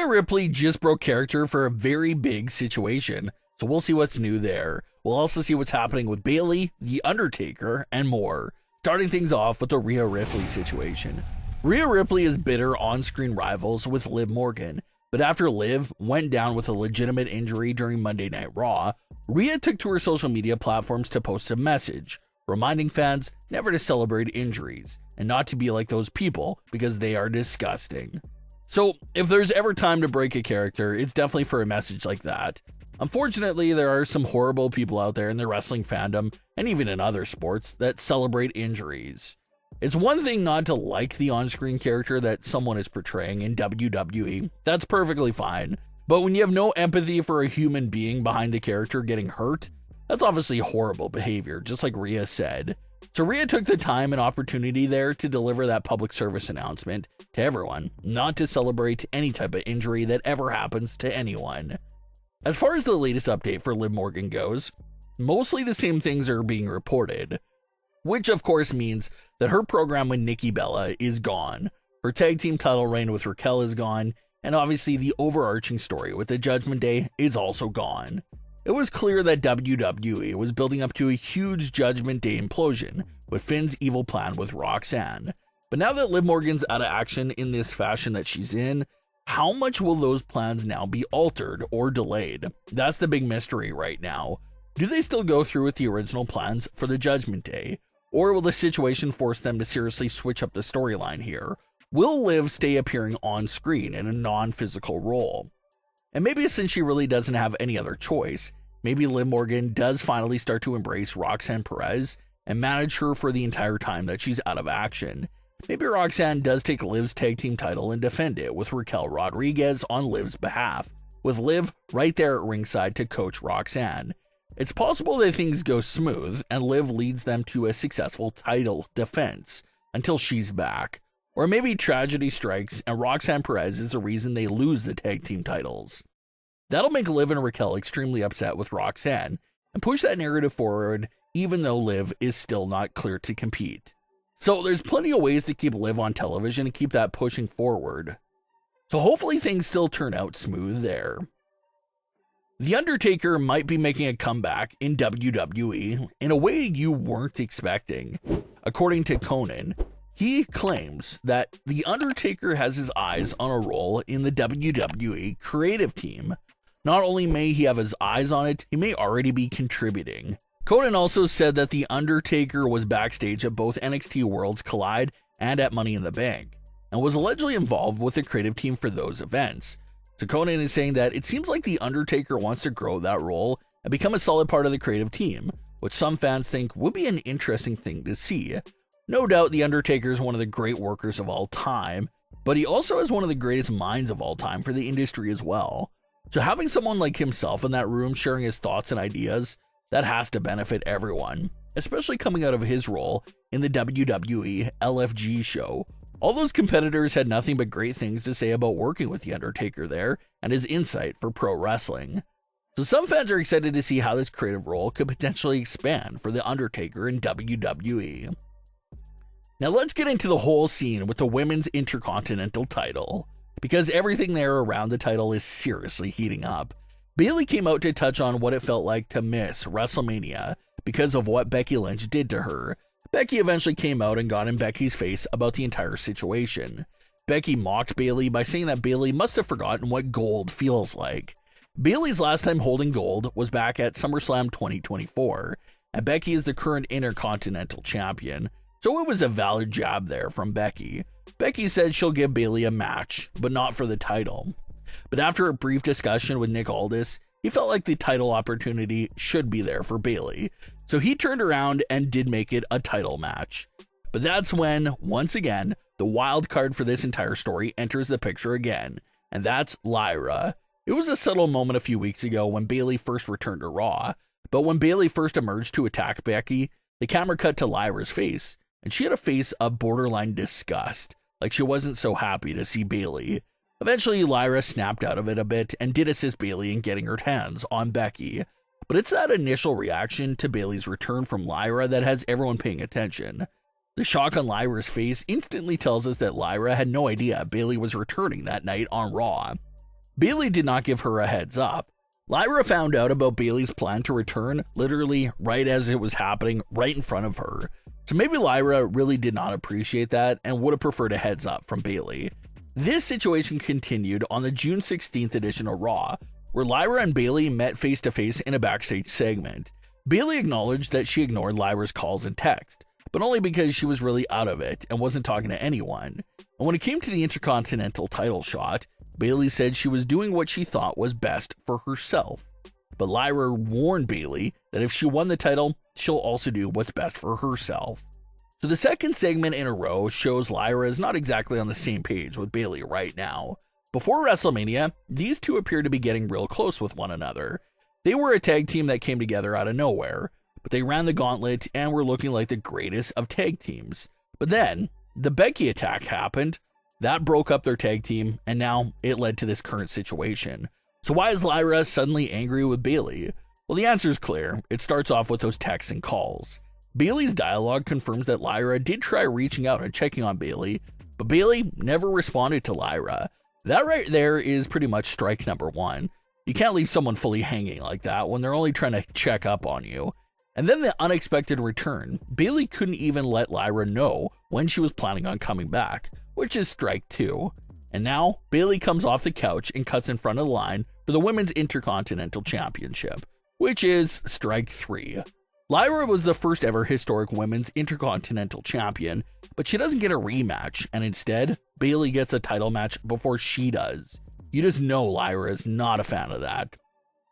Rhea Ripley just broke character for a very big situation, so we'll see what's new there. We'll also see what's happening with Bayley, The Undertaker, and more. Starting things off with the Rhea Ripley situation. Rhea Ripley is bitter on-screen rivals with Liv Morgan, but after Liv went down with a legitimate injury during Monday Night Raw, Rhea took to her social media platforms to post a message, reminding fans never to celebrate injuries, and not to be like those people because they are disgusting. So, if there's ever time to break a character, it's definitely for a message like that. Unfortunately, there are some horrible people out there in the wrestling fandom, and even in other sports, that celebrate injuries. It's one thing not to like the on-screen character that someone is portraying in WWE, that's perfectly fine. But when you have no empathy for a human being behind the character getting hurt, that's obviously horrible behavior, just like Rhea said. So Rhea took the time and opportunity there to deliver that public service announcement to everyone, not to celebrate any type of injury that ever happens to anyone. As far as the latest update for Liv Morgan goes, mostly the same things are being reported, which of course means that her program with Nikki Bella is gone, her tag team title reign with Raquel is gone, and obviously the overarching story with the Judgment Day is also gone. It was clear that WWE was building up to a huge Judgment Day implosion with Finn's evil plan with Roxanne. But now that Liv Morgan's out of action in this fashion that she's in, how much will those plans now be altered or delayed? That's the big mystery right now. Do they still go through with the original plans for the Judgment Day? Or will the situation force them to seriously switch up the storyline here? Will Liv stay appearing on screen in a non-physical role? And maybe since she really doesn't have any other choice, maybe Liv Morgan does finally start to embrace Roxanne Perez and manage her for the entire time that she's out of action. Maybe Roxanne does take Liv's tag team title and defend it with Raquel Rodriguez on Liv's behalf, with Liv right there at ringside to coach Roxanne. It's possible that things go smooth and Liv leads them to a successful title defense until she's back. Or maybe tragedy strikes and Roxanne Perez is the reason they lose the tag team titles. That'll make Liv and Raquel extremely upset with Roxanne and push that narrative forward even though Liv is still not clear to compete. So there's plenty of ways to keep Liv on television and keep that pushing forward. So hopefully things still turn out smooth there. The Undertaker might be making a comeback in WWE in a way you weren't expecting. According to Conan, he claims that The Undertaker has his eyes on a role in the WWE creative team. Not only may he have his eyes on it, he may already be contributing. Conan also said that The Undertaker was backstage at both NXT Worlds Collide and at Money in the Bank, and was allegedly involved with the creative team for those events. So Conan is saying that it seems like The Undertaker wants to grow that role and become a solid part of the creative team, which some fans think would be an interesting thing to see. No doubt The Undertaker is one of the great workers of all time, but he also has one of the greatest minds of all time for the industry as well. So having someone like himself in that room sharing his thoughts and ideas, that has to benefit everyone, especially coming out of his role in the WWE LFG show. All those competitors had nothing but great things to say about working with The Undertaker there and his insight for pro wrestling. So some fans are excited to see how this creative role could potentially expand for The Undertaker in WWE. Now let's get into the whole scene with the Women's Intercontinental title, because everything there around the title is seriously heating up. Bayley came out to touch on what it felt like to miss WrestleMania because of what Becky Lynch did to her. Becky eventually came out and got in Becky's face about the entire situation. Becky mocked Bayley by saying that Bayley must have forgotten what gold feels like. Bayley's last time holding gold was back at SummerSlam 2024, and Becky is the current Intercontinental Champion, so it was a valid jab there from Becky. Becky said she'll give Bayley a match, but not for the title. But after a brief discussion with Nick Aldis, he felt like the title opportunity should be there for Bayley, so he turned around and did make it a title match. But that's when, once again, the wild card for this entire story enters the picture again, and that's Lyra. It was a subtle moment a few weeks ago when Bayley first returned to Raw, but when Bayley first emerged to attack Becky, the camera cut to Lyra's face, and she had a face of borderline disgust, like she wasn't so happy to see Bayley. Eventually, Lyra snapped out of it a bit and did assist Bayley in getting her hands on Becky. But it's that initial reaction to Bayley's return from Lyra that has everyone paying attention. The shock on Lyra's face instantly tells us that Lyra had no idea Bayley was returning that night on Raw. Bayley did not give her a heads up. Lyra found out about Bayley's plan to return literally right as it was happening right in front of her. So maybe Lyra really did not appreciate that and would have preferred a heads up from Bayley. This situation continued on the June 16th edition of Raw, where Lyra and Bayley met face to face in a backstage segment. Bayley acknowledged that she ignored Lyra's calls and text, but only because she was really out of it and wasn't talking to anyone. And when it came to the Intercontinental title shot, Bayley said she was doing what she thought was best for herself. But Lyra warned Bayley that if she won the title, she'll also do what's best for herself. So the second segment in a row shows Lyra is not exactly on the same page with Bayley right now. Before WrestleMania, these two appeared to be getting real close with one another. They were a tag team that came together out of nowhere, but they ran the gauntlet and were looking like the greatest of tag teams. But then, the Becky attack happened. That broke up their tag team, and now it led to this current situation. So why is Lyra suddenly angry with Bayley? Well, the answer is clear. It starts off with those texts and calls. Bayley's dialogue confirms that Lyra did try reaching out and checking on Bayley, but Bayley never responded to Lyra. That right there is pretty much strike number one. You can't leave someone fully hanging like that when they're only trying to check up on you. And then the unexpected return. Bayley couldn't even let Lyra know when she was planning on coming back, which is strike two. And now, Bayley comes off the couch and cuts in front of the line for the Women's Intercontinental Championship, which is strike three. Lyra was the first ever historic Women's Intercontinental Champion, but she doesn't get a rematch, and instead, Bayley gets a title match before she does. You just know Lyra is not a fan of that.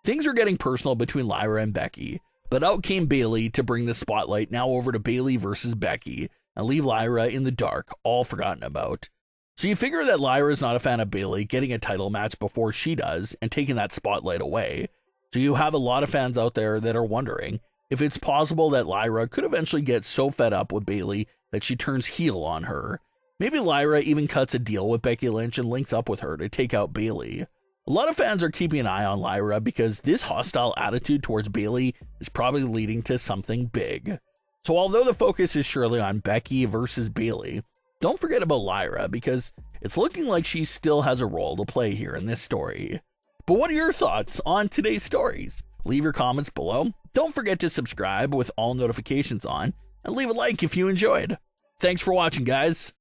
Things are getting personal between Lyra and Becky, but out came Bayley to bring the spotlight now over to Bayley versus Becky, and leave Lyra in the dark, all forgotten about. So you figure that Lyra is not a fan of Bayley getting a title match before she does and taking that spotlight away. So you have a lot of fans out there that are wondering if it's possible that Lyra could eventually get so fed up with Bayley that she turns heel on her. Maybe Lyra even cuts a deal with Becky Lynch and links up with her to take out Bayley. A lot of fans are keeping an eye on Lyra because this hostile attitude towards Bayley is probably leading to something big. So although the focus is surely on Becky versus Bayley, don't forget about Lyra because it's looking like she still has a role to play here in this story. But what are your thoughts on today's stories? Leave your comments below. Don't forget to subscribe with all notifications on and leave a like if you enjoyed. Thanks for watching, guys.